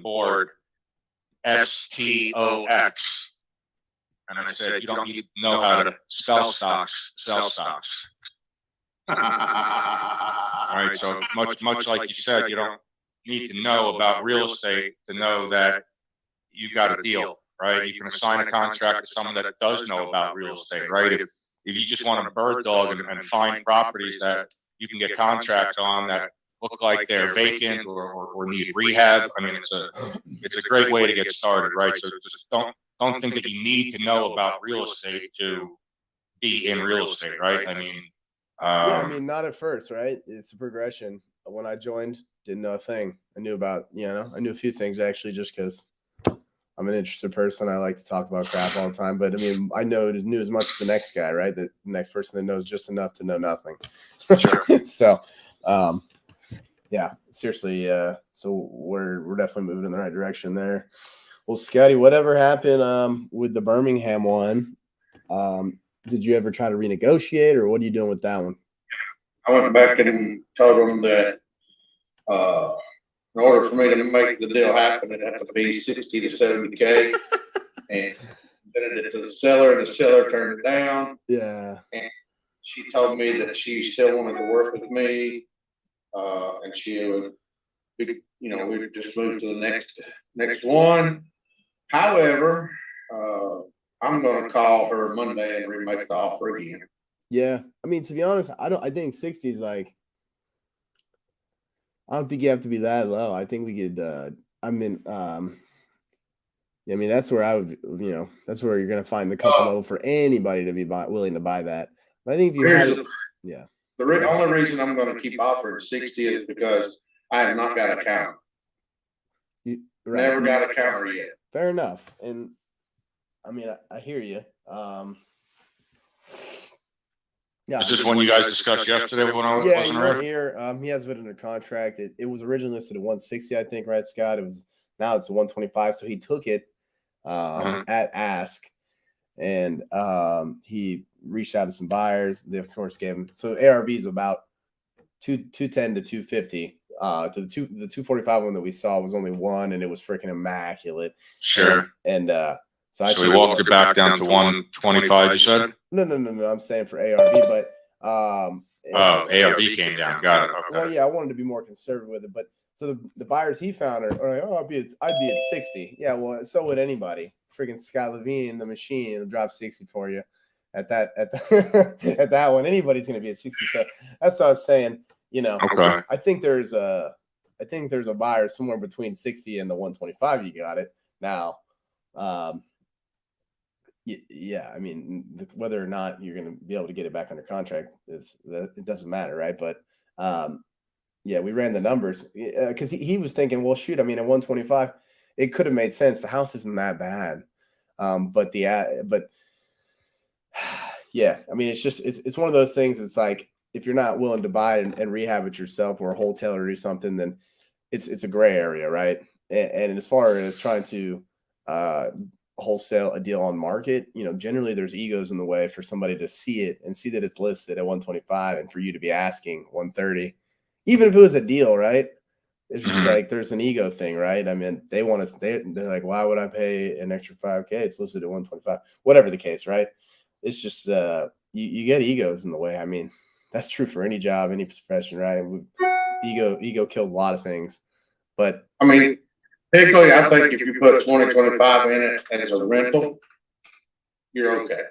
board STOX. And I said, you don't need to know how to spell stocks, sell stocks. All right. So much like you said, you don't need to know about real estate to know that you got a deal, right? You can assign a contract to someone that does know about real estate, right? If you just want to bird dog and find properties that you can get contracts on that look like they're vacant or need rehab, I mean, it's a great way to get started, right? So just don't think that you need to know about real estate to be in real estate, right? I mean, yeah, I mean, not at first, right? It's a progression. When I joined, didn't know a thing. I knew about, I knew a few things actually, just because I'm an interested person. I like to talk about crap all the time. But I mean, I knew as much as the next guy, right? The next person that knows just enough to know nothing. Sure. So, yeah, seriously. So we're definitely moving in the right direction there. Well, Scotty, whatever happened with the Birmingham one? Did you ever try to renegotiate, or what are you doing with that one? I went back and told them that in order for me to make the deal happen, it had to be 60 to 70K. And presented it to the seller, and the seller turned it down. Yeah. And she told me that she still wanted to work with me, and she would, we would just move to the next one. However, I'm going to call her Monday and remake the offer again. Yeah. I mean, to be honest, I think 60 is like, I don't think you have to be that low. I think we could, that's where I would, that's where you're going to find the comfort level for anybody to be willing to buy that. But I think if you the only reason I'm going to keep offering 60 is because I have not got a counter. Never got a counter yet. Fair enough. And I mean, I hear you. Yeah. Is this one you guys discussed yesterday when I wasn't around? Here. He has been under contract. It was originally listed at 160, I think, right, Scott? Now it's 125. So he took it at ask, and he reached out to some buyers. They of course gave him, so ARV is about 210 to 250. To the 245 one that we saw was only one, and it was freaking immaculate. Sure. And so we walked it back down to 125. You said? No. I'm saying for ARV, but ARV came down. Got it. Okay. Well, yeah, I wanted to be more conservative with it, but so the buyers he found are like, oh, I'd be at 60. Yeah, well, so would anybody. Freaking Scott Levine, the machine, will drop 60 for you at that at that one. Anybody's gonna be at 60. So that's what I was saying. Okay. I think there's a buyer somewhere between 60 and the 125. You got it now. Yeah, I mean, whether or not you're going to be able to get it back under contract it doesn't matter, right? But yeah, we ran the numbers because he was thinking, well, shoot, I mean, at 125, it could have made sense. The house isn't that bad, but yeah, I mean, it's one of those things. It's like, if you're not willing to buy it and rehab it yourself, or a wholesaler or do something, then it's a gray area, right? And as far as trying to wholesale a deal on market, generally there's egos in the way for somebody to see it and see that it's listed at 125 and for you to be asking 130, even if it was a deal, right? It's just like, there's an ego thing, right? I mean, they're like, why would I pay an extra 5K? It's listed at 125, whatever the case, right? It's just, you get egos in the way. I mean, that's true for any job, any profession, right? Ego kills a lot of things, but I mean, typically, I think if you put 2025 in it as a rental, you're okay.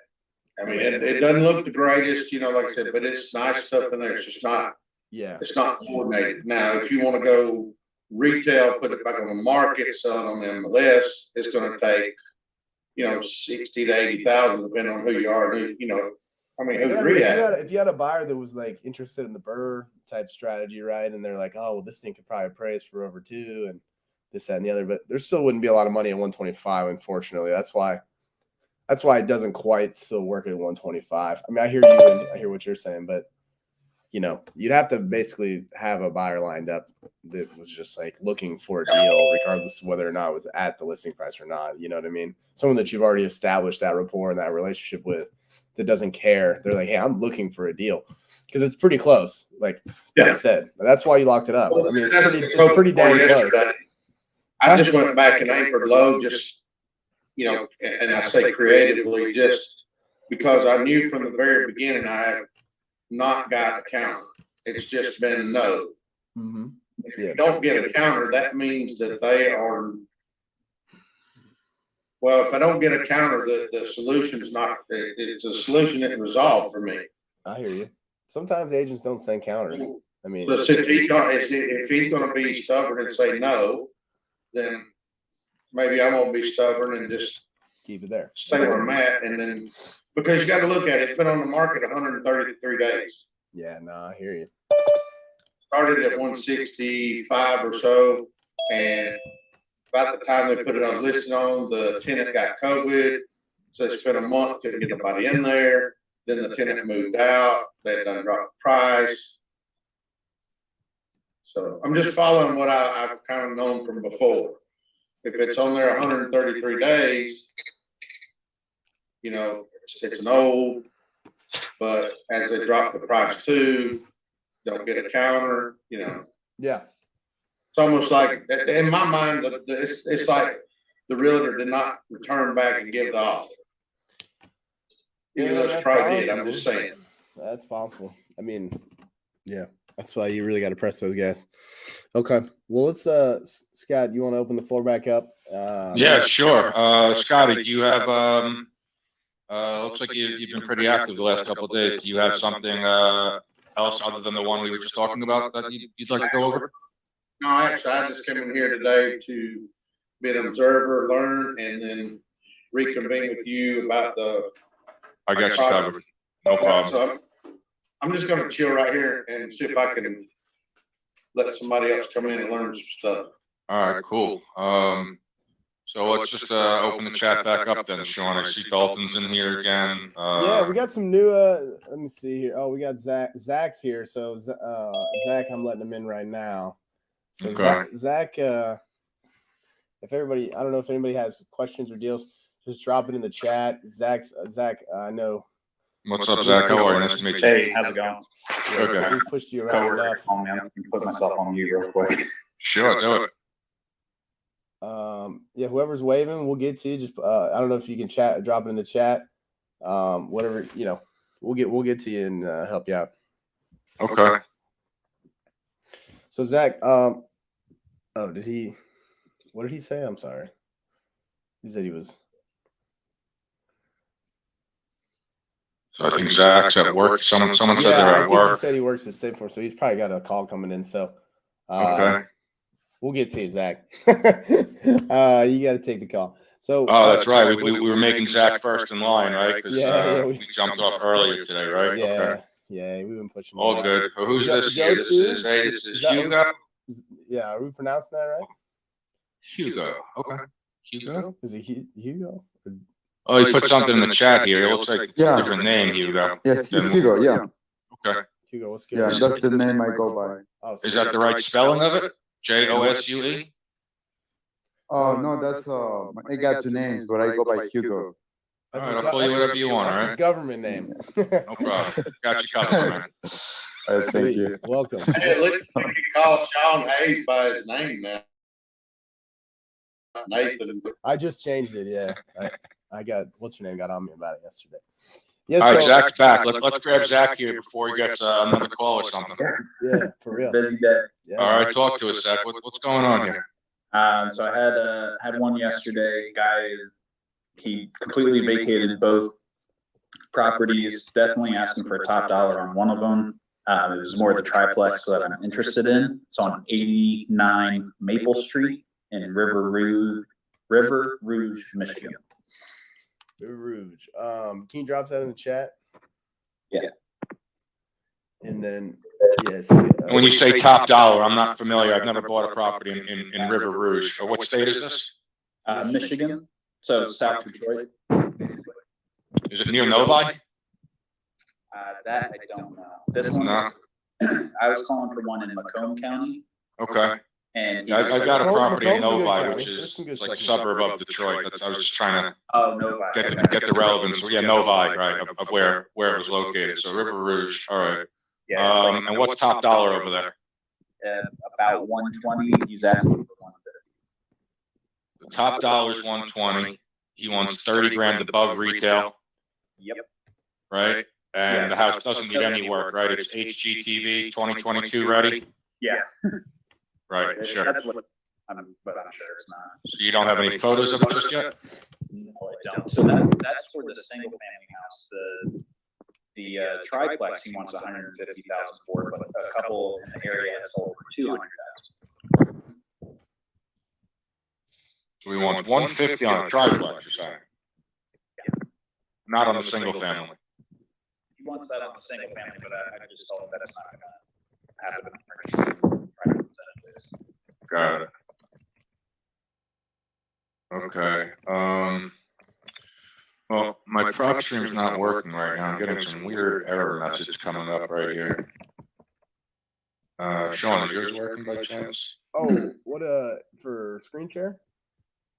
I mean, it doesn't look the greatest, like I said, but it's nice stuff in there. It's just not, it's not coordinated. Now, if you want to go retail, put it back on the market, sell it on the MLS, it's going to take, 60 to 80,000, depending on who you are. If you had a buyer that was like interested in the Burr type strategy, right? And they're like, oh, well, this thing could probably appraise for over 2 and this, that, and the other, but there still wouldn't be a lot of money at 125, unfortunately. That's why it doesn't quite still work at 125. I mean, I hear you and I hear what you're saying, but you'd have to basically have a buyer lined up that was just like looking for a deal, regardless of whether or not it was at the listing price or not. You know what I mean? Someone that you've already established that rapport and that relationship with, that doesn't care. They're like, hey, I'm looking for a deal, because it's pretty close. Like I said, that's why you locked it up. I mean, it's pretty dang close. I just went back and anchored low, just, you know, and I say creatively, just because I knew from the very beginning I have not got a counter. It's just been no. Mm-hmm. If you don't get a counter, that means that they are, well, if I don't get a counter, the solution's not, it's a solution isn't resolved for me. I hear you. Sometimes agents don't send counters. I mean, But if he's gonna be stubborn and say no, then maybe I'm gonna be stubborn and just keep it there. stay where I'm at. And then, because you gotta look at it, it's been on the market 133 days. Yeah, no, I hear you. Started at 165 or so, and about the time they put it on listing on, the tenant got COVID, so they spent a month, couldn't get nobody in there. Then the tenant moved out, they done dropped the price. So I'm just following what I've kind of known from before. If it's on there 133 days, you know, it's an old, but as they drop the price too, don't get a counter, you know. Yeah. It's almost like, in my mind, it's like the realtor did not return back and give the offer. Even though it's probably did, I'm just saying. That's possible. I mean, yeah, that's why you really got to press those guys. Okay. Well, let's, Scott, you want to open the floor back up? Yeah, sure. Scotty, do you have, looks like you've been pretty active the last couple of days. Do you have something else other than the one we were just talking about that you'd like to go over? No, actually, I just came in here today to be an observer, learn, and then reconvene with you about the. I got you covered. No problem. So I'm just gonna chill right here and see if I can let somebody else come in and learn some stuff. All right, cool. So let's just open the chat back up then, Sean. I see Dalton's in here again. Yeah, we got some new. Let me see here. Oh, we got Zach. Zach's here. So Zach, I'm letting him in right now. So okay. Zach, if everybody, I don't know if anybody has questions or deals, just drop it in the chat. Zach, I know. What's up, Zach? How are you? Nice to meet you. Hey, how's it going? Okay. We pushed you around enough. I'm gonna put myself on mute real quick. Sure, do it. Yeah, whoever's waving, we'll get to you. Just I don't know if you can drop it in the chat. Whatever, you know, we'll get to you and help you out. Okay. So Zach, what did he say? I'm sorry. He said he was. So I think Zach's at work. Someone said they're at work. He said he works at Safeform, so he's probably got a call coming in. So okay. We'll get to you, Zach. You got to take the call. So that's right. We were making Zach first in line, right? Because we jumped off earlier today, right? Yeah. Okay. Yeah, we've been pushing. All good. Who's this? This is Hugo. Yeah, are we pronouncing that right? Hugo. Okay. Hugo. Is it Hugo? Oh, he put something in the chat here. It looks like it's a different name, Hugo. Yes, it's Hugo. Yeah. Okay. Hugo, what's good? Yeah, that's the name I go by. Oh, is that the right spelling of it? Josue? Oh no, that's I got two names, but I go by Hugo. All right, I'll call you whatever you want. All right. Government name. No problem. Got you covered, man. All right, thank you. Welcome. Hey, look, you can call Sean Hayes by his name now. Nathan. I just changed it. Yeah, I got what's your name got on me about it yesterday. Yeah, all right, Zach's back. Let's grab Zach here before he gets another call or something. Yeah, for real. Busy day. Yeah. All right, talk to us, Zach. What's going on here? So I had one yesterday. Guy, he completely vacated both properties. Definitely asking for a top dollar on one of them. It was more the triplex that I'm interested in. It's on 89 Maple Street in River Rouge, Michigan. River Rouge. Can you drop that in the chat? Yeah. And then yes. When you say top dollar, I'm not familiar. I've never bought a property in River Rouge. Or what state is this? Michigan. So South Detroit. Is it near Novi? That I don't know. This one, no. I was calling for one in Macomb County. Okay. And I got a property in Novi, county. which is like a suburb of Detroit. I was just trying to Novi. get the relevance. Yeah, Novi, right, of where it was located. So River Rouge. All right. Yeah. And what's top dollar over there? About 120. He's asking for 150. The top dollar is 120. He wants 30 grand above retail, Yep. right? And Yeah. the house doesn't need any work, right? It's HGTV 2022 ready, Yeah. right? Sure. That's what but I'm sure it's not. So you don't have any photos of it just yet? No, I don't. So that's for the single family house. The triplex he wants 150,000 for, but a couple in the area have sold for 200,000. So we want 150 on a triplex, you're saying? Not on the single family. He wants that on the single family, but I just told him that it's not going to happen. Got it. Okay. Well, my prop stream's not working right now. I'm getting some weird error message coming up right here. Sean, is yours working by chance? Oh, what for screen share?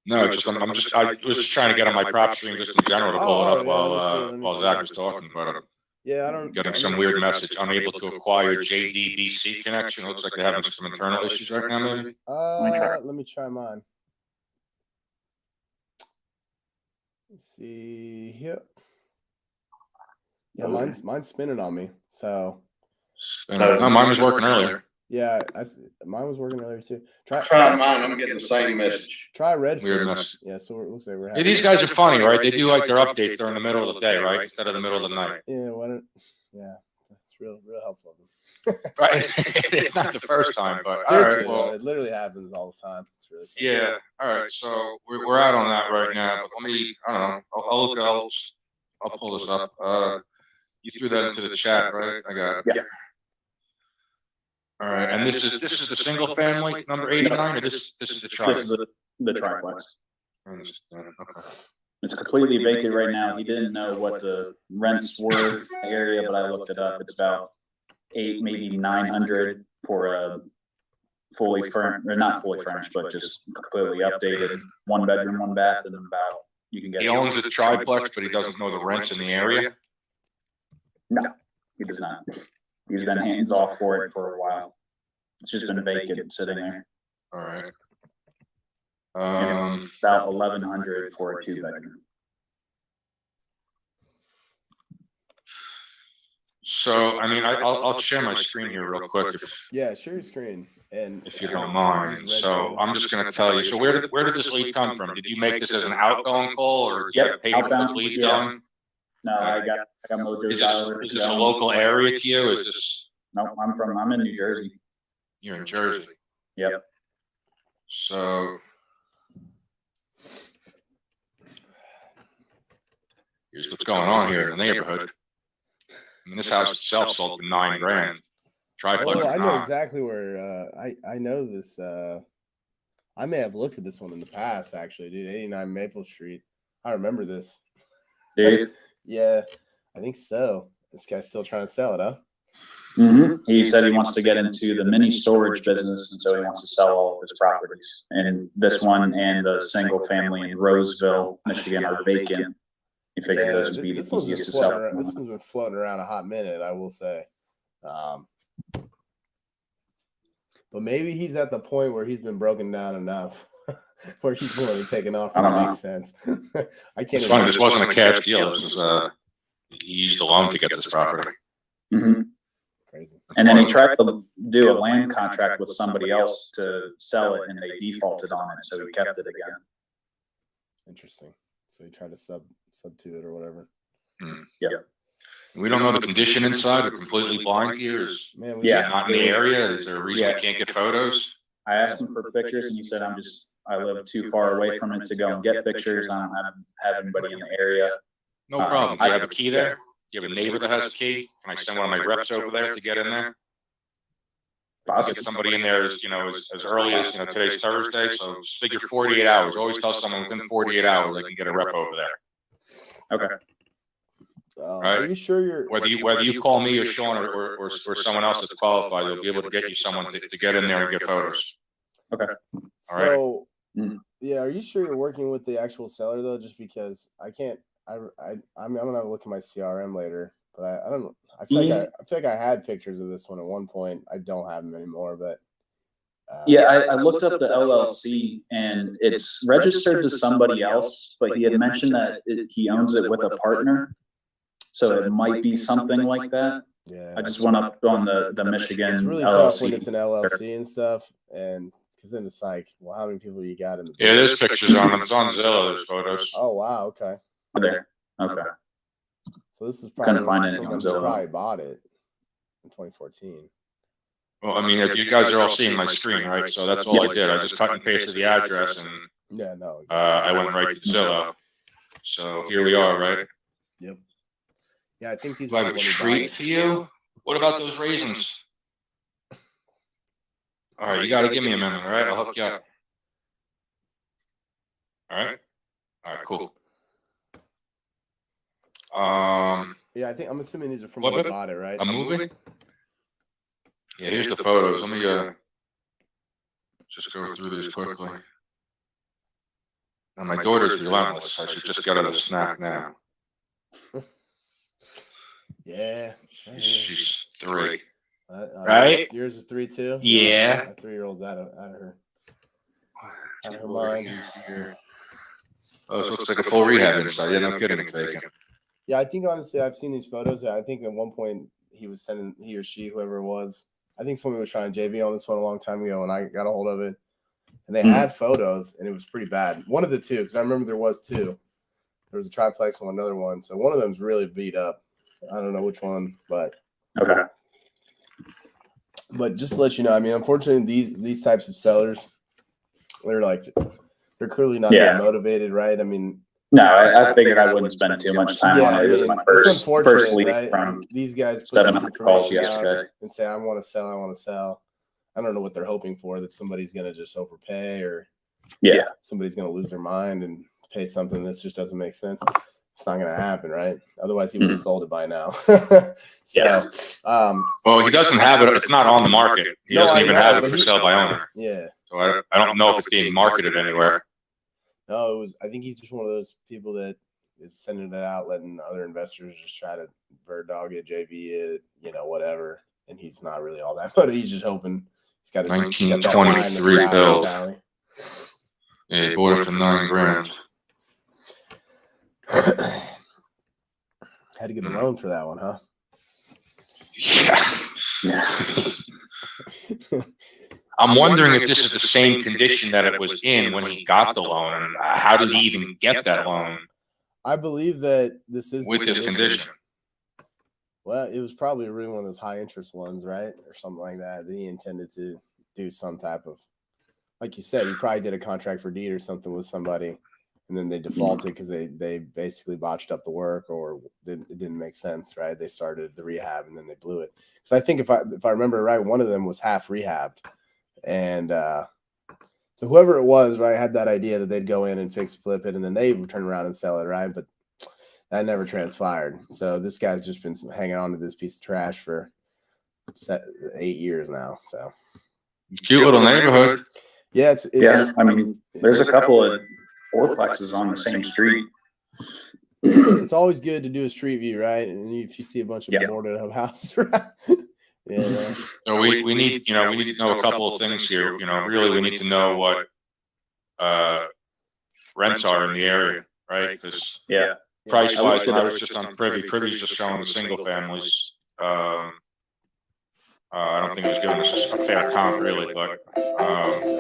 No, it's just I was just trying to get on my prop stream just in general to pull it up while Zach was talking about it. Yeah, I don't. Getting some weird message. Unable to acquire JDBC connection. Looks like they're having some internal issues right now, maybe. Let me try mine. Let's see here. Yeah, mine's spinning on me. So. No, mine was working earlier. Yeah, mine was working earlier too. Try mine. I'm getting the same message. Try Redford. Weird message. Yeah, so it looks like we're Yeah, having. these guys are funny, right? They do like their updates during the middle of the day, right? Instead of the middle of the night. Yeah, yeah, that's real helpful. Right. It's not the first time, but all Seriously, right. Well, it literally happens all the time. It's really funny. yeah. All right. So we're out on that right now. But let me. I don't know. I'll look. I'll pull this up. You threw that into the chat, right? I got it. Yeah. All right. And this is the single family number 89, or this is the tribe. This is the triplex. Okay. It's completely vacant right now. He didn't know what the rents were in the area, but I looked it up. It's about 800, maybe 900 for a fully furnished, or not fully furnished, but just completely updated 1 bedroom, 1 bath, and about you can get. He owns a triplex, but he doesn't know the rents in the area. No, he does not. He's been hands off for it for a while. It's just been vacant sitting there. All right. And about 1,100 for a 2 bedroom. So, I mean, I'll share my screen here real quick Yeah, share your screen if you don't mind. So I'm just going to tell you. So where did this lead come from? Did you make this as an outgoing call, or did you pay for the leads going? No, I got Mojo. Is this a local area to you? Is this? No, I'm in New Jersey. You're in Jersey. Yep. So here's what's going on here in the neighborhood. I mean, this house itself sold for $9 grand. Triplex. Oh, I know exactly where. I know this. I may have looked at this one in the past, actually, dude. 89 Maple Street. I remember this. Dude. Yeah, I think so. This guy's still trying to sell it, huh? Mm-hmm. He said he wants to get into the mini storage business, and so he wants to sell all of his properties. And this one and the single family in Roseville, Michigan, are vacant. He figured those would be the easiest to sell. This one's been floating around a hot minute, I will say. But maybe he's at the point where he's been broken down enough where he's willing to take an offer that makes sense. I can't. It's funny. This wasn't a cash deal. This was he used a loan to get this property. Mm-hmm. Crazy. And then he tried to do a land contract with somebody else to sell it, and they defaulted on it, so he kept it again. Interesting. So he tried to sub to it or whatever. Yeah. We don't know the condition inside. We're completely blind here. Is Man, not in the area? Is there a reason we can't get photos? I asked him for pictures, and he said, I live too far away from it to go and get pictures. I don't have anybody in the area. No problem. Do you have a key there? Do you have a neighbor that has a key? Can I send one of my reps over there to get in there? Get somebody in there as early as, today's Thursday. So just figure 48 hours. Always tell someone within 48 hours they can get a rep over there. Okay. Right. Are you sure you're whether you call me or Sean or someone else that's qualified, they'll be able to get you someone to get in there and get photos. Okay. All right. So yeah, are you sure you're working with the actual seller though? Just because I can't, I'm gonna look at my CRM later, but I don't. I feel like I had pictures of this one at one point. I don't have them anymore, but Yeah, I looked up the LLC and it's registered to somebody else, but he had mentioned that he owns it with a partner. So it might be something like that. Yeah. I just went up on the Michigan It's really LLC. tough when it's an LLC and stuff, and because then it's like, well, how many people you got in the Yeah, business? there's pictures on them. It's on Zillow, there's photos. Oh wow, okay. There. Okay. So this is Couldn't probably find from anything on when you Zillow. probably bought it in 2014. Well, I mean, if you guys are all seeing my screen, right? So that's all I did. I just cut and pasted the address and Yeah, no. I went right to Zillow. So here we are, right? Yep. Yeah, I think these Do I were have when a you bought treat it. for you? What about those raisins? All right, you got to give me a minute, all right? I'll hook you up. All right. All right, cool. Yeah, I think I'm assuming these are from What, when you babe? bought it, right? A movie? Yeah, here's the photos. Let me just go through these quickly. Now, my daughter's relentless. I should just get her the snack now. Yeah. She's 3. Right? Yours is 3 too? Yeah. My 3-year-old's out of her. She's Out of her over mind. here. Oh, this looks like a full rehab inside. Yeah, no kidding, it's vacant. Yeah, I think honestly, I've seen these photos. I think at one point he or she, whoever it was, I think someone was trying to JV on this one a long time ago, and I got a hold of it. And they had photos, and it was pretty bad. One of the two, because I remember there was 2. There was a triplex and another one. So one of them's really beat up. I don't know which one, but Okay. But just to let you know, I mean, unfortunately, these types of sellers, they're clearly not that motivated, right? I mean, no, I figured I wouldn't spend too much time on it. It was my it's first unfortunate, lead right? from These guys put setting this up the calls information out yesterday. and say, I want to sell. I don't know what they're hoping for, that somebody's going to just overpay or somebody's going to lose their mind and pay something that just doesn't make sense. It's not going to happen, right? Otherwise, he would have sold it by now. Well, he doesn't have it. It's not on the market. He doesn't even have it for sale by owner. Yeah. So I don't know if it's being marketed anywhere. No, I think he's just one of those people that is sending it out, letting other investors just try to bird dog it, JV it, whatever. And he's not really all that, but he's just hoping he's got his 1923 build. Yeah, he bought it for $9,000. Had to get a loan for that one, huh? Yeah. I'm wondering if this is the same condition that it was in when he got the loan, and how did he even get that loan? I believe that this is with this condition. Well, it was probably really one of those high interest ones, right, or something like that. That he intended to do some type of, like you said, he probably did a contract for deed or something with somebody, and then they defaulted because they basically botched up the work, or it didn't make sense, right? They started the rehab and then they blew it. Because I think if I remember right, one of them was half rehabbed, and so whoever it was, right, had that idea that they'd go in and flip it, and then they would turn around and sell it, right? But that never transpired. So this guy's just been hanging on to this piece of trash for 8 years now. So cute little neighborhood. Yeah, I mean, there's a couple of fourplexes on the same street. It's always good to do a street view, right? And if you see a bunch of boarded up houses, right? Yeah. So we need, we need to know a couple of things here. Really, we need to know what rents are in the area, right? Because price wise, I was just on Privy. Privy's just showing the single families. I don't think it was giving us a fair comp, really, but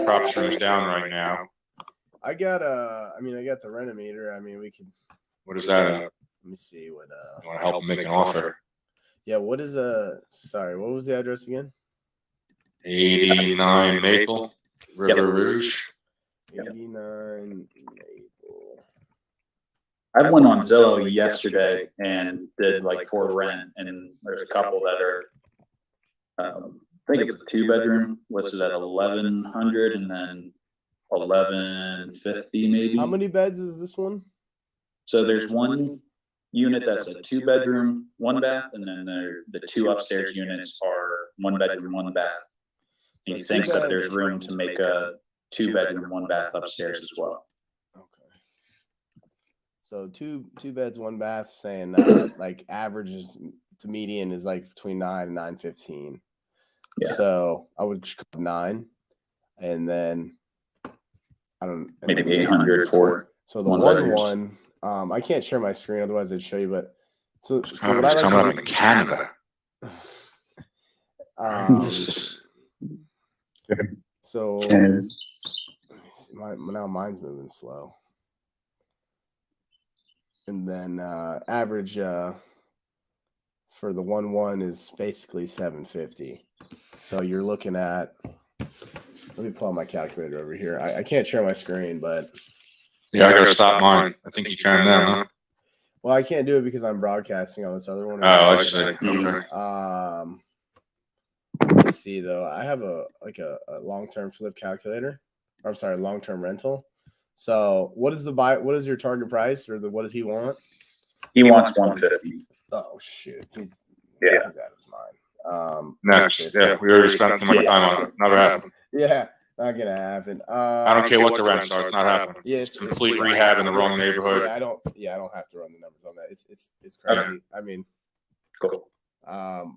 prop stream's down right now. I got the Renometer. I mean, we could. What is that? Let me see what. You want to help him make an offer? Yeah. What is Sorry, what was the address again? 89 Maple, River Rouge. 89 Maple. I went on Zillow yesterday and did like for rent, and there's a couple that are, I think it's a 2-bedroom listed at 1,100 and then 1,150 maybe. How many beds is this one? So there's one unit that's a 2-bedroom, 1 bath, and then the 2 upstairs units are 1 bedroom, 1 bath. He thinks that there's room to make a 2-bedroom, 1 bath upstairs as well. Okay. So two beds, 1 bath, saying like averages to median is like between 9 and 915. Yeah. So I would 9. and then I don't Maybe 800 for so the one one letters. one. I can't share my screen, otherwise I'd show you. But so Oh, what I it's like coming to up in Canada. do. This is So And let me see, now mine's moving slow. And then average for the 1-1 is basically 750. So you're looking at, let me pull out my calculator over here. I can't share my screen, but yeah. I gotta stop mine. I think you can now. Huh? well, I can't do it because I'm broadcasting on this other one. Oh, I see. Okay. Let's see though. I have a long-term flip calculator. Or, I'm sorry, long-term rental. So what is what is your target price, or what does he want? he wants 150. Oh shoot. He's Yeah. out of his mind. Next. Yeah, we already spent too much time on it. Never happened. Yeah, not gonna happen. I don't care what the rents are. It's not happening. Yeah, It's complete rehab in the wrong neighborhood. Yeah, I don't have to run the numbers on that. It's crazy. I mean, Cool.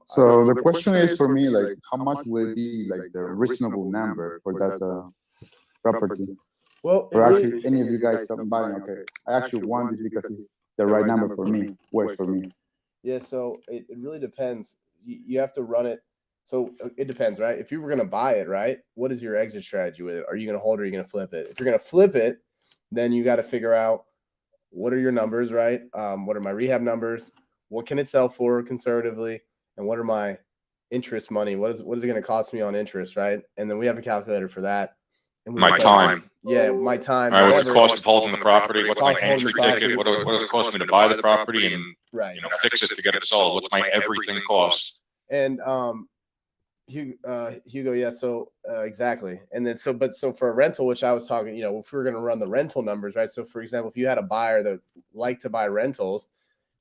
So the question is for me, like, how much will be like the reasonable number for that property? well, For actually any of you guys buying, okay, I actually want this because it's the right number for me, works for me. yeah. So it really depends. You have to run it. So it depends, right? If you were gonna buy it, right, what is your exit strategy with it? Are you gonna hold it, or are you gonna flip it? If you're gonna flip it, then you got to figure out what are your numbers, right? What are my rehab numbers? What can it sell for conservatively? And what are my interest money? What is it going to cost me on interest, right? And then we have a calculator for that. And we My look at- time. Yeah, my time. All right, what's the whatever. cost of holding the property? What's my Cost of holding entry the property. ticket? What does it cost me to buy the property and Right. fix it to get it sold? What's my everything cost? And Hugo, yeah. So exactly. And then so for a rental, which I was talking, if we were going to run the rental numbers, right? So for example, if you had a buyer that liked to buy rentals,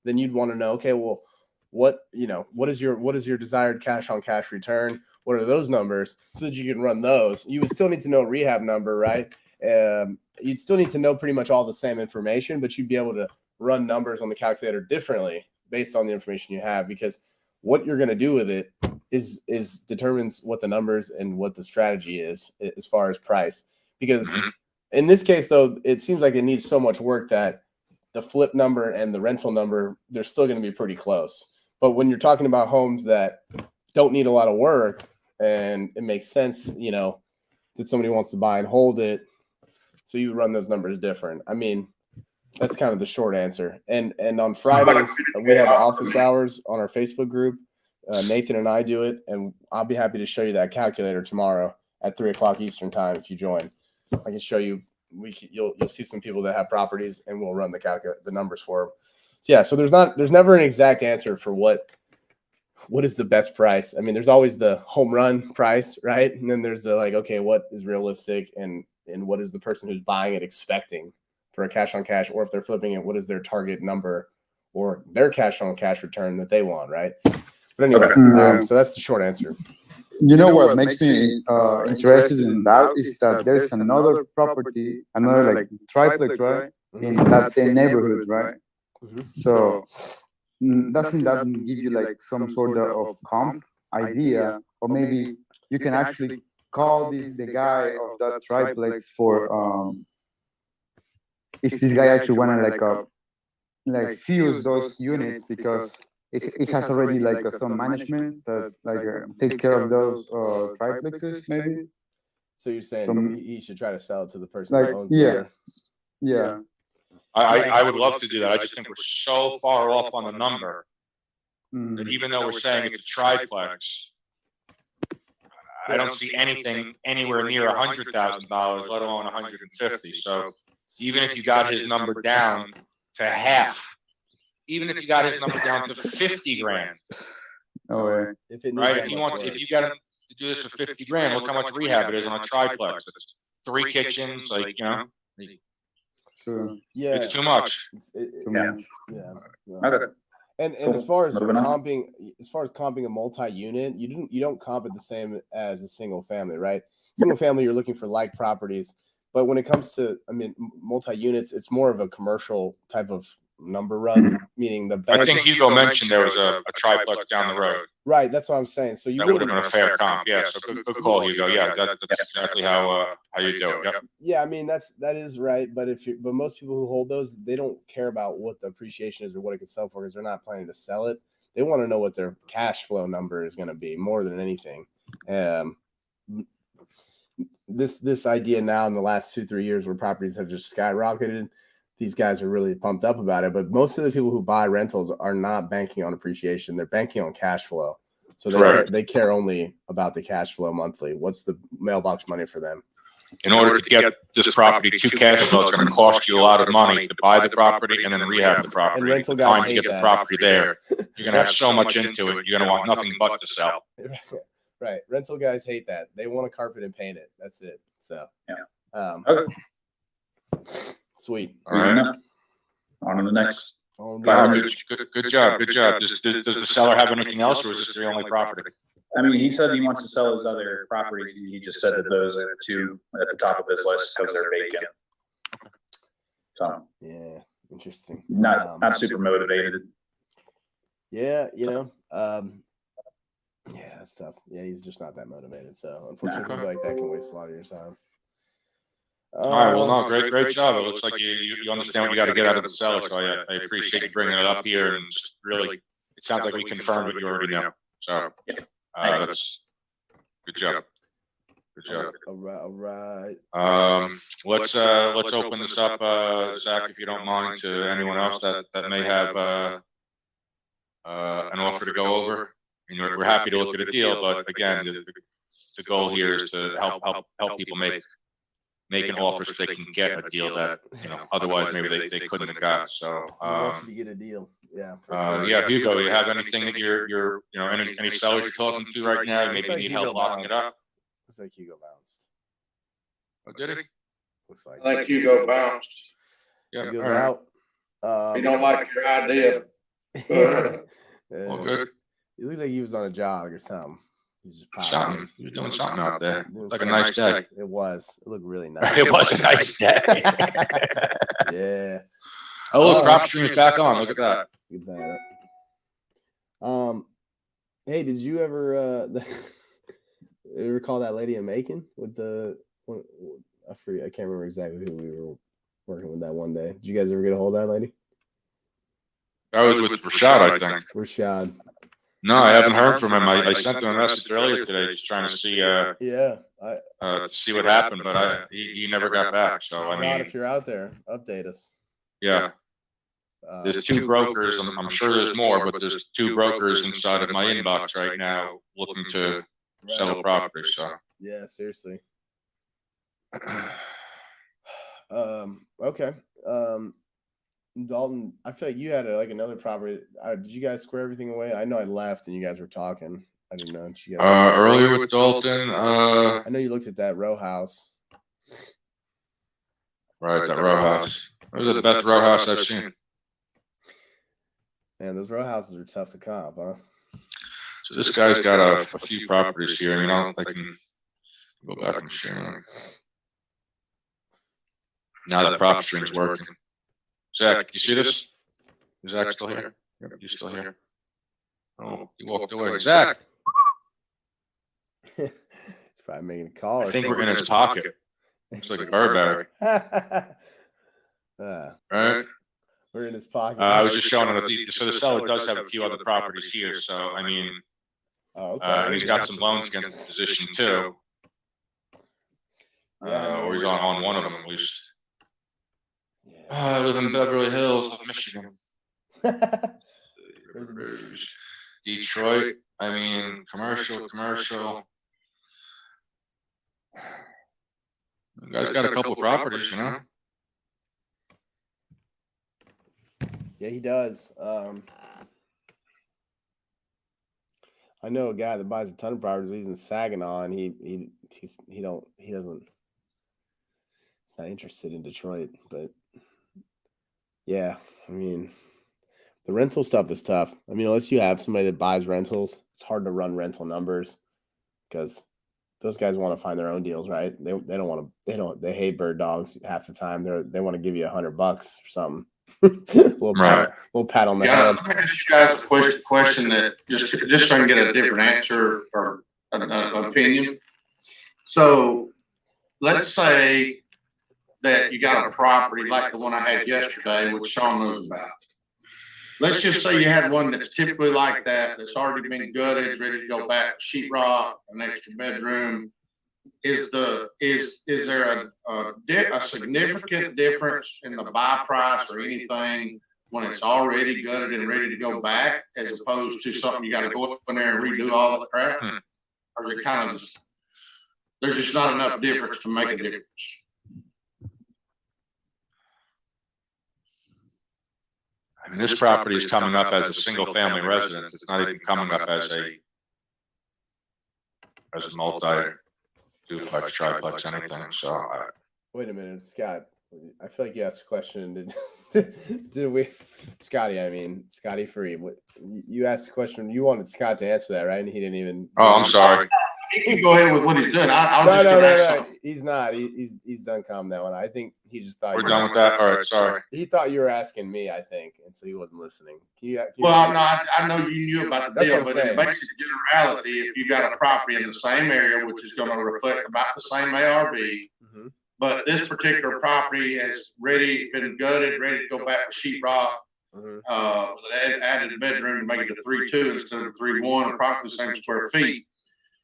then you'd want to know, okay, well, what is your desired cash on cash return? What are those numbers so that you can run those? You would still need to know a rehab number, right? You'd still need to know pretty much all the same information, but you'd be able to run numbers on the calculator differently based on the information you have, because what you're going to do with it is determines what the numbers and what the strategy is as far as price. Because in this case, though, it seems like it needs so much work that the flip number and the rental number, they're still going to be pretty close. But when you're talking about homes that don't need a lot of work and it makes sense, that somebody wants to buy and hold it, so you run those numbers different. I mean, that's kind of the short answer. And on Fridays, we have office hours on our Facebook group. Nathan and I do it, and I'll be happy to show you that calculator tomorrow at 3:00 Eastern time if you join. I can show you. You'll see some people that have properties, and we'll run the numbers for them. So yeah, so there's never an exact answer for what is the best price. I mean, there's always the home run price, right? And then there's the okay, what is realistic, and what is the person who's buying it expecting for a cash on cash, or if they're flipping it, what is their target number or their cash on cash return that they want, right? But anyway, so that's the short answer. You know what makes me interested in that is that there's another property, another like triplex, right, in that same neighborhood, right? So doesn't that give you like some sort of comp idea, or maybe you can actually call the guy of that triplex for if this guy actually wanna like fuse those units, because it has already like some management that take care of those triplexes, maybe. So you're saying he should try to sell it to the person Like, who owns yeah. it? Yeah. I would love to do that. I just think we're so far off on the number that even though we're saying it's a triplex, I don't see anything anywhere near $100,000, let alone 150. So even if you got his number down to half, even if you got his number down to 50 grand, No way. If it needs right? that If you much want, work. if you got him to do this for 50 grand, look how much rehab it is on a triplex. It's 3 kitchens, Sure. Yeah, it's too much. Too much. Yeah. Okay. And Cool. as far as Moving on. comping a multi-unit, you don't comp it the same as a single family, right? Single family, you're looking for like properties, but when it comes to multi-units, it's more of a commercial type of number run, meaning the bank. I think Hugo mentioned there was a triplex down the road. Right, that's what I'm saying. So you That would have wouldn't. been a fair comp. Yeah, so good call, Hugo. Yeah, that's exactly how you do it. Yep. Yeah, I mean that is right, but but most people who hold those, they don't care about what the appreciation is or what it could sell for because they're not planning to sell it. They want to know what their cash flow number is going to be more than anything. This idea now in the last 2-3 years where properties have just skyrocketed, these guys are really pumped up about it. But most of the people who buy rentals are not banking on appreciation; they're banking on cash flow. So they care only about the cash flow monthly. What's the mailbox money for them? In order to get this property to cash flow, it's going to cost you a lot of money to buy the property and then rehab the property. And rental the time guys to hate get the that. property there, you're going to have so much into it. You're going to want nothing but to sell. Right. Rental guys hate that. They want to carpet and paint it. That's it. So Yeah. Okay. Sweet. All right. On to the next. Good job. Good job. Does the seller have anything else, or is this their only property? I mean, he said he wants to sell his other properties. He just said that those are the two at the top of his list because they're vacant. So Yeah, interesting. not super motivated. Yeah, yeah, that's tough. Yeah, he's just not that motivated. So unfortunately, people like that can waste a lot of your time. All right. Well, no, great job. It looks like you understand what you got to get out of the seller. So I appreciate you bringing it up here, and just really, it sounds like we confirmed what you already know. So that's good job. Good job. All right. Let's open this up, Zach, if you don't mind, to anyone else that may have an offer to go over. I mean, we're happy to look at a deal, but again, the goal here is to help people make an offer so they can get a deal that otherwise maybe they couldn't have got. So I want you to get a deal. Yeah. Yeah, Hugo, you have anything that you're any sellers you're talking to right now? Maybe you need help locking it up. Looks like Hugo bounced. Oh, did he? Looks like. I think Hugo bounced. Yeah. Hugo's All right. out. He don't like your idea. All good. It looked like he was on a jog or something. He was just Something. You're doing something out there. Like a nice day. It was. It looked really nice. It was a nice day. Yeah. Oh, look, prop stream's back on. Look at that. Get that. Hey, did you ever ever call that lady in Macon with I can't remember exactly who we were working with that one day. Did you guys ever get a hold of that lady? That was with Rashad, I think. Rashad. No, I haven't heard from him. I sent him a message earlier today, just trying to see see what happened, but he never got back. So I mean, if you're out there, update us. Yeah. There's two brokers. I'm sure there's more, but there's two brokers inside of my inbox right now looking to sell a property. So yeah, seriously. Okay. Dalton, I feel like you had another property. Did you guys square everything away? I know I left and you guys were talking. I didn't know. Did you guys earlier with Dalton. I know you looked at that row house. Right, that row house. It was the best row house I've seen. Man, those row houses are tough to comp, huh? So this guy's got a few properties here. I can go back and share them. Now that prop stream's working. Zach, you see this? Is Zach still here? Yep, you still here? Oh, he walked away. Zach! He's probably making a call. I think we're in his pocket. Looks like a Burberry. Right? We're in his pocket. I was just showing him so the seller does have a few other properties here. So, I mean, and he's got some loans against the position too. Or he's on one of them at least. I live in Beverly Hills, Michigan. Detroit. I mean, commercial. You guys got a couple of properties, Yeah, he does. I know a guy that buys a ton of properties. He's in Saginaw, and he's not interested in Detroit. But yeah, I mean, the rental stuff is tough. I mean, unless you have somebody that buys rentals, it's hard to run rental numbers because those guys want to find their own deals, right? They hate bird dogs half the time. They want to give you $100 or something. little Right. pat on the Yeah, head. let me ask you guys a question that just so I can get a different answer or an opinion. So let's say that you got a property like the one I had yesterday, which Sean knows about. Let's just say you had one that's typically like that, that's already been gutted, ready to go back, sheetrock, an extra bedroom. Is there a significant difference in the buy price or anything when it's already gutted and ready to go back, as opposed to something you gotta go up in there and redo all the crap? Or is it kind of, there's just not enough difference to make a difference? I mean, this property is coming up as a single family residence. It's not even coming up as a multi duplex, triplex, anything. So Wait a minute, Scott. I feel like you asked a question. Did we, Scotty? I mean, Scotty Free. You asked a question. You wanted Scott to answer that, right? And he didn't even. oh, I'm sorry. He can go ahead with what he's doing. I was No, just no, gonna ask no, no. something. He's not. He's done calm that one. I think he just thought We're done with that. All right, sorry. He thought you were asking me, I think, and so he wasn't listening. Can you Well, no, I know you knew about the That's deal, what I'm but in saying. basic generality, if you got a property in the same area, which is gonna reflect about the same ARV, Mhm. but this particular property has been gutted, ready to go back with sheetrock, Mhm. with an added bedroom to make it a 3-2 instead of 3-1, approximately the same square feet.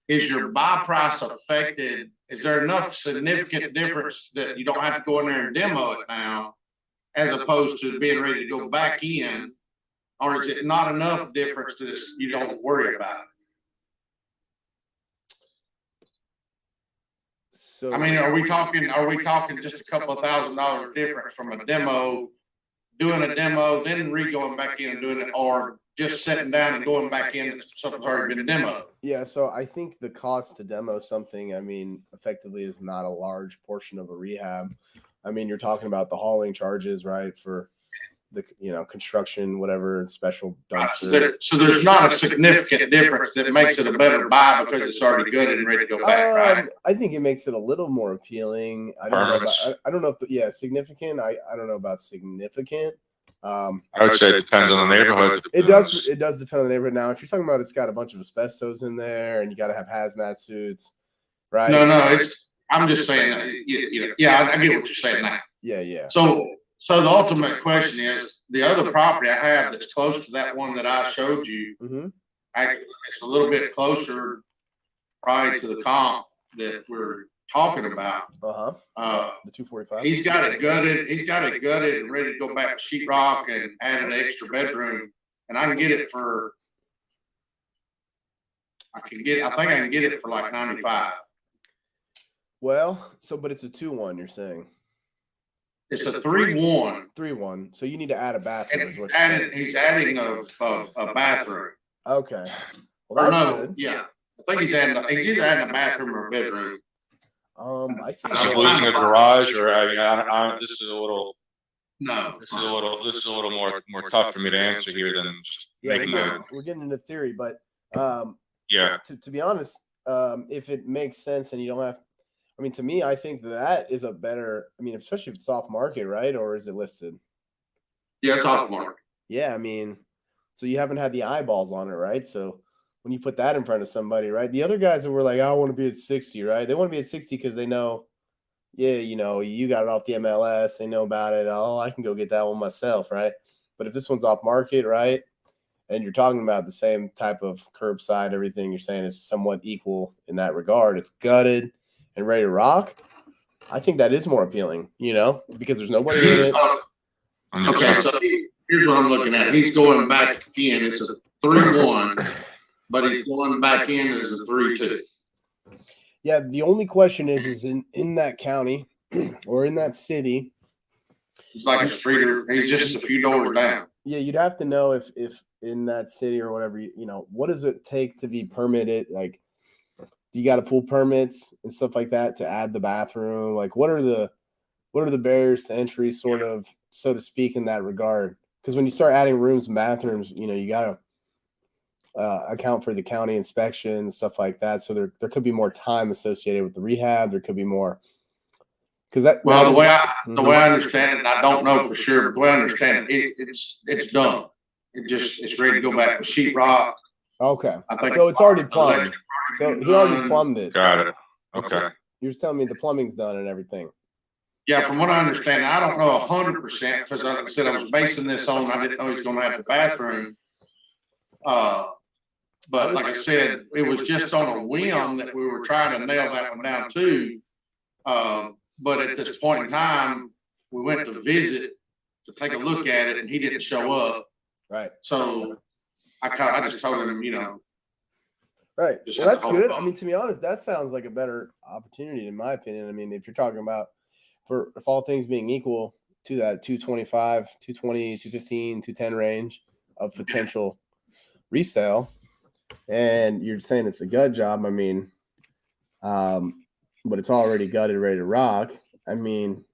Is your buy price affected? Is there enough significant difference that you don't have to go in there and demo it now, as opposed to being ready to go back in? Or is it not enough difference that you don't worry about it? So I mean, are we talking just a couple of $1,000 difference from a demo, doing a demo, then going back in and doing it, or just sitting down and going back in, something's already been demoed? yeah, so I think the cost to demo something, I mean, effectively is not a large portion of a rehab. I mean, you're talking about the hauling charges, right, for the construction, whatever, special dumpster. So there's not a significant difference that makes it a better buy because it's already gutted and ready to go back, right? I think it makes it a little more appealing. I don't know about, I don't know if significant. I don't know about significant. I would say it depends on the neighborhood. It does depend on the neighborhood. Now, if you're talking about it's got a bunch of asbestos in there and you got to have hazmat suits, right? No, I'm just saying, I get what you're saying now. Yeah. So the ultimate question is, the other property I have that's close to that one that I showed you, Mm-hmm. it's a little bit closer probably to the comp that we're talking about. The 245. He's got it gutted and ready to go back to sheetrock and add an extra bedroom. And I can get it for, I think I can get it for like 95. Well, but it's a 2-1, you're saying. It's a 3-1. 3-1. So you need to add a bathroom. And Is what you're saying. he's adding a bathroom. Okay. Or Well, that's no, good. yeah. I think he's either adding a bathroom or a bedroom. I think I'm losing a garage, or this is a little. No. This is a little more tough for me to answer here than just making we're getting into theory, but yeah. To be honest, if it makes sense and you don't have, I mean, to me, I think that is a better, I mean, especially if it's off market, right? Or is it listed? Yeah, it's off market. Yeah, I mean, so you haven't had the eyeballs on it, right? So when you put that in front of somebody, right? The other guys that were like, I want to be at 60, right? They want to be at 60 because they know, yeah, you got it off the MLS. They know about it. Oh, I can go get that one myself, right? But if this one's off market, right? And you're talking about the same type of curbside, everything you're saying is somewhat equal in that regard. It's gutted and ready to rock. I think that is more appealing, because there's nobody in it. Okay, so here's what I'm looking at. He's going back in. It's a 3-1, but he's going back in as a 3-2. Yeah, the only question is in that county or in that city. He's like a streeter. He's just a few doors down. Yeah, you'd have to know if in that city or whatever, what does it take to be permitted? Like, you got to pull permits and stuff like that to add the bathroom. Like, what are the barriers to entry, sort of, so to speak, in that regard? Because when you start adding rooms and bathrooms, you got to account for the county inspection, stuff like that. So there could be more time associated with the rehab. There could be more Because that. Well, that the is- way I Mhm. understand it, and I don't know for sure, but the way I understand it, it's done. It's ready to go back with sheet rock. Okay. I think So it's already plumbed. electric So he already plumbed it. Got it. Okay. You're just telling me the plumbing's done and everything. Yeah, from what I understand, I don't know 100% because like I said, I was basing this on, I didn't know he was gonna have the bathroom. But like I said, it was just on a whim that we were trying to nail that one down too. But at this point in time, we went to visit to take a look at it and he didn't show up. Right. So I just told him, Right. Just Well, have to that's hold good. on. I mean, to be honest, that sounds like a better opportunity in my opinion. I mean, if you're talking about if all things being equal to that 225, 220, 215, 210 range of potential resale, and you're saying it's a gut job, I mean, but it's already gutted, ready to rock. I mean,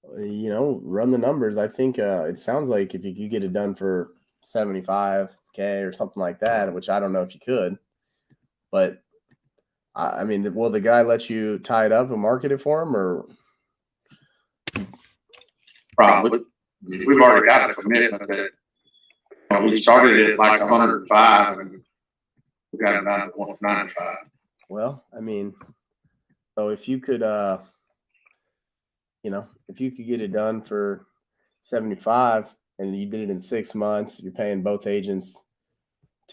run the numbers. I think it sounds like if you could get it done for $75K or something like that, which I don't know if you could, but I mean, will the guy let you tie it up and market it for him, or? probably, we've already got a commitment that we started at like 105 and we got it down to 195. Well, I mean, so if you could, if you could get it done for 75 and you did it in 6 months, you're paying both agents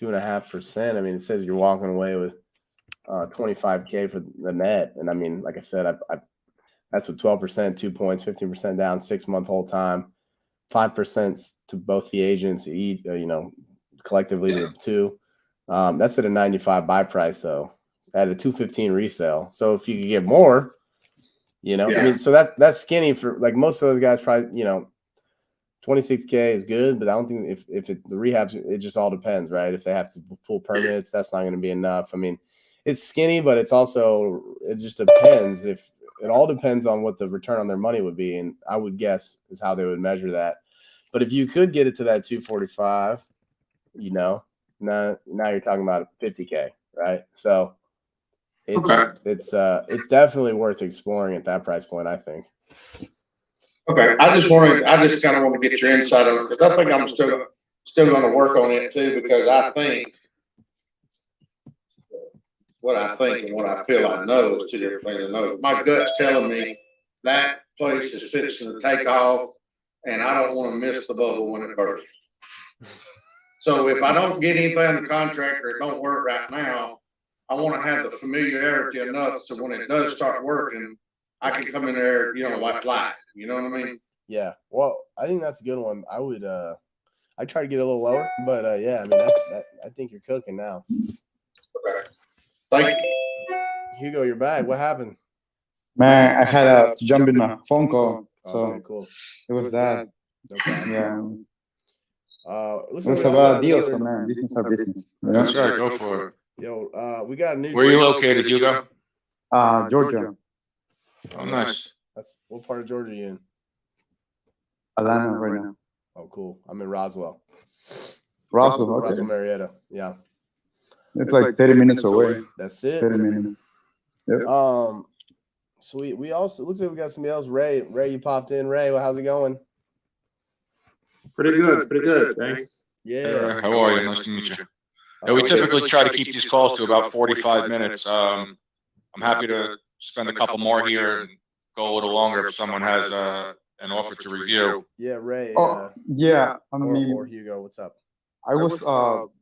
2.5%. I mean, it says you're walking away with 25K for the net. And I mean, like I said, I that's with 12%, 2 points, 15% down, 6 month whole time, 5% to both the agents, collectively to the two. That's at a 95 buy price though, at a 215 resale. So if you could get more, I mean, so that's skinny for like most of those guys probably, 26K is good, but I don't think if the rehabs, it just all depends, right? If they have to pull permits, that's not going to be enough. I mean, it's skinny, but it just depends. It all depends on what the return on their money would be. And I would guess is how they would measure that. But if you could get it to that 245, now you're talking about 50K, right? So it's definitely worth exploring at that price point, I think. Okay, I just kind of want to get your insight on it because I think I'm still going to work on it too because I think what I think and what I feel I know is two different things. I know my gut's telling me that place is fixing to take off, and I don't want to miss the bubble when it bursts. So if I don't get anything on the contract or it don't work right now, I want to have the familiarity enough so when it does start working, I can come in there, like, you know what I mean? Yeah. Well, I think that's a good one. I would, I try to get a little lower, but yeah, I mean, I think you're cooking now. Okay. Thank you. Hugo, you're back. What happened? Man, I had to jump in a phone call, so Okay, cool. it was that. No problem. Yeah, it Listen, was we about also- deals, so man, business are business. That's right. Go for it. Yo, we got a new. Where are you located, Hugo? Georgia, Oh, nice. That's what part of Georgia are you in? Atlanta right now. Oh, cool. I'm in Roswell. Roswell, okay. Roswell, Marietta. Yeah, It's like 30 minutes away. that's it. 30 minutes. So we also looks like we got somebody else. Ray, you popped in. Ray, well, how's it going? Pretty good, thanks. Yeah. How are you? Nice to meet you. Yeah, we typically try to keep these calls to about 45 minutes. I'm happy to spend a couple more here and go a little longer if someone has an offer to review. Yeah, Ray. Yeah, I or mean, Hugo, what's up? I was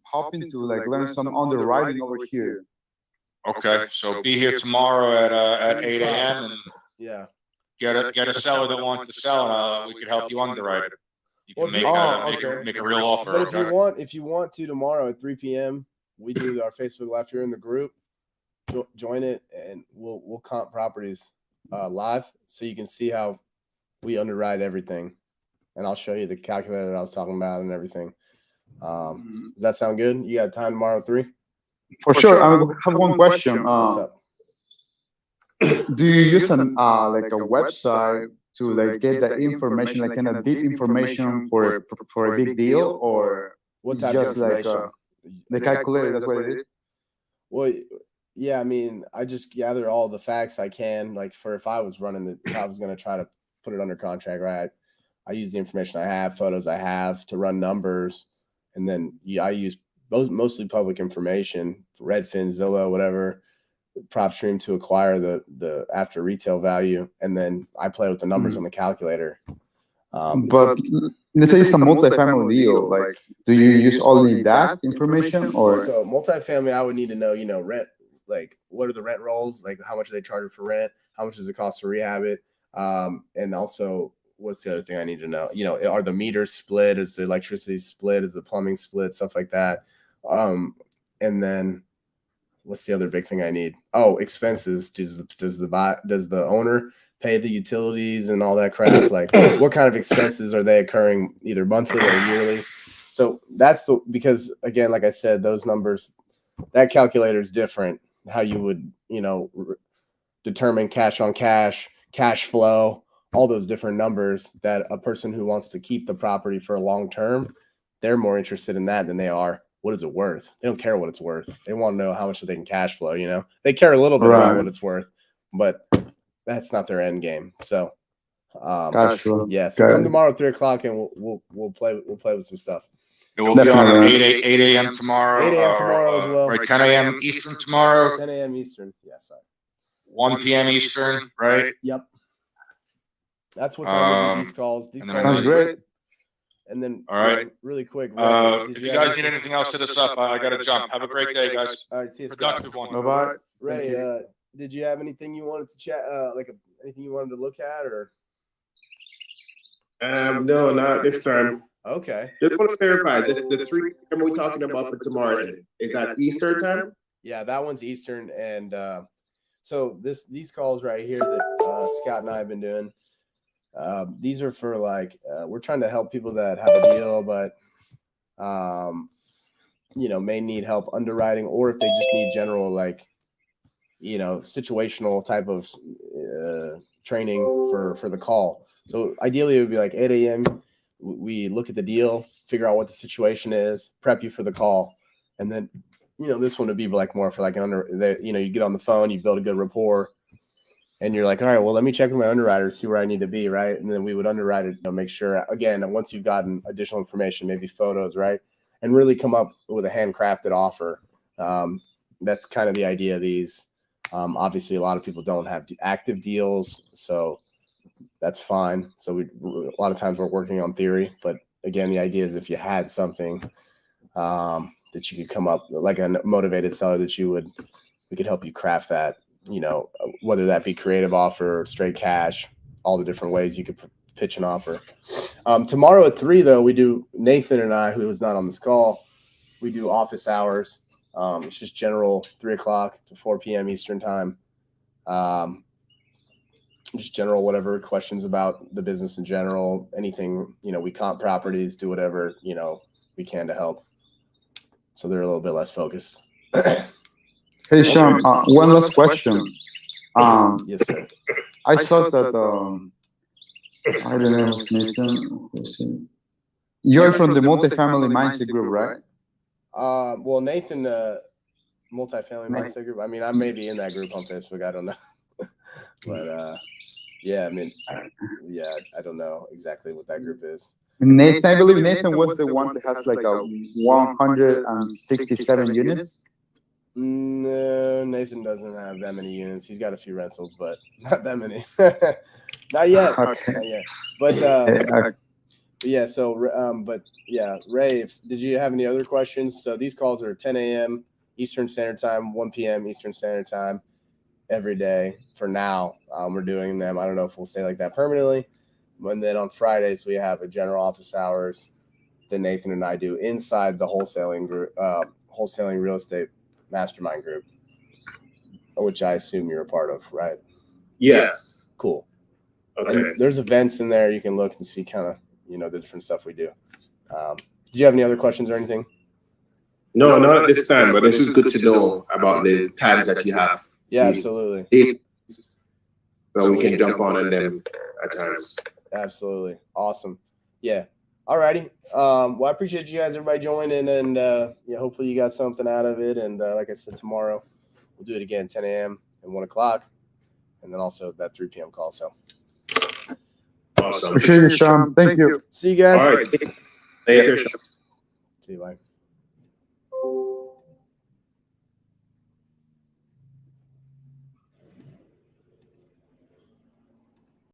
hoping to like learn some underwriting over here. Okay, so be here tomorrow at 8 a.m. and Yeah. get a seller that wants to sell, and we could help you underwrite it. You Well, can if make you- okay. make a real offer. But Okay? if you want to tomorrow at 3 p.m., we do our Facebook Live here in the group. Join it, and we'll comp properties live, so you can see how we underwrite everything, and I'll show you the calculator that I was talking about and everything. Does that sound good? You got time tomorrow at 3? For sure. I have one question. What's up? Do you use an like a website to like get the information, like kind of deep information for a big deal, or What it's type of just like information? the calculator? That's what it is. Well, Yeah, I mean, I just gather all the facts I can. Like for if I was if I was going to try to put it under contract, right? I use the information I have, photos I have to run numbers, and then I use mostly public information, Redfin, Zillow, whatever, PropStream to acquire the after retail value, and then I play with the numbers on the calculator. But let's say it's a multifamily deal. Like, do you use only that information, or so multifamily? I would need to know, rent. Like, what are the rent rolls? Like, how much are they charging for rent? How much does it cost to rehab it? And also, what's the other thing I need to know? Are the meters split? Is the electricity split? Is the plumbing split? Stuff like that. And then what's the other big thing I need? Oh, expenses. Does the owner pay the utilities and all that crap? Like, what kind of expenses are they occurring either monthly or yearly? So that's because again, like I said, those numbers, that calculator is different. How you would, determine cash on cash flow, all those different numbers that a person who wants to keep the property for a long term, they're more interested in that than they are what is it worth. They don't care what it's worth. They want to know how much they can cash flow. They care a little bit about what it's worth, but that's not their end game. So, gotcha. yeah. So come tomorrow at 3:00 and we'll play with some stuff. It will be on at Definitely. 8 a.m. tomorrow. 8 a.m. tomorrow as well. Right, 10 a.m. Eastern tomorrow. 10 a.m. Eastern. Yeah, sorry. 1 p.m. Eastern, right? Yep. That's what time we do these calls. These calls. Sounds great. And then, All right. really quick. If you guys need anything else, hit us up. I got to jump. Have a great day, guys. All right. See you, Scott. Productive one. Bye-bye. Ray, did you have anything you wanted to chat? Anything you wanted to look at, or? No, not this time. Okay. Just want to clarify, the 3 p.m. we're talking about for tomorrow, is that Eastern time? Yeah, that one's Eastern, and so these calls right here that Scott and I have been doing, these are for we're trying to help people that have a deal, but may need help underwriting, or if they just need general situational type of training for the call. So ideally it would be 8 a.m. We look at the deal, figure out what the situation is, prep you for the call, and then this one would be more for you get on the phone, you build a good rapport, and you're like, all right, well, let me check with my underwriter, see where I need to be, right? And then we would underwrite it, make sure, again, once you've gotten additional information, maybe photos, right, and really come up with a handcrafted offer. That's kind of the idea of these. Obviously, a lot of people don't have active deals, so that's fine. So a lot of times we're working on theory, but again, the idea is if you had something that you could come up like a motivated seller that we could help you craft that, whether that be creative offer, straight cash, all the different ways you could pitch an offer. Tomorrow at 3, though, we do, Nathan and I, who is not on this call, we do office hours. It's just general 3:00 to 4 p.m. Eastern time. Just general, whatever questions about the business in general, anything, we comp properties, do whatever, we can to help. So they're a little bit less focused. Hey, Sean, one last question. Yes, sir. I saw that, I don't know who's Nathan. You're from the multifamily mindset group, right? Well, Nathan, multifamily mindset group. I mean, I may be in that group on Facebook. I don't know. But, yeah, I mean, I don't know exactly what that group is. Nathan, I believe Nathan was the one that has 167 units. No, Nathan doesn't have that many units. He's got a few rentals, but not that many. Not yet. Okay. Not yet. But yeah. So, but yeah, Ray, did you have any other questions? So these calls are 10 a.m. Eastern Standard Time, 1 p.m. Eastern Standard Time every day. For now, we're doing them. I don't know if we'll stay like that permanently. And then on Fridays we have a general office hours that Nathan and I do inside the wholesaling group, wholesaling real estate mastermind group, which I assume you're a part of, right? Yes. Cool. Okay. And there's events in there. You can look and see kind of, the different stuff we do. Did you have any other questions or anything? No, not at this time, but this is good to know about the times that you have. Yeah, absolutely. So we can jump on them at times. Absolutely. Awesome. Yeah. All righty. Well, I appreciate you guys, everybody joining, and hopefully you got something out of it. And like I said, tomorrow we'll do it again 10 a.m. and 1 o'clock, and then also that 3 p.m. call. So Awesome. Appreciate you, Sean. Thank you. see you guys. All right. Take They- care, Sean. See you. Bye.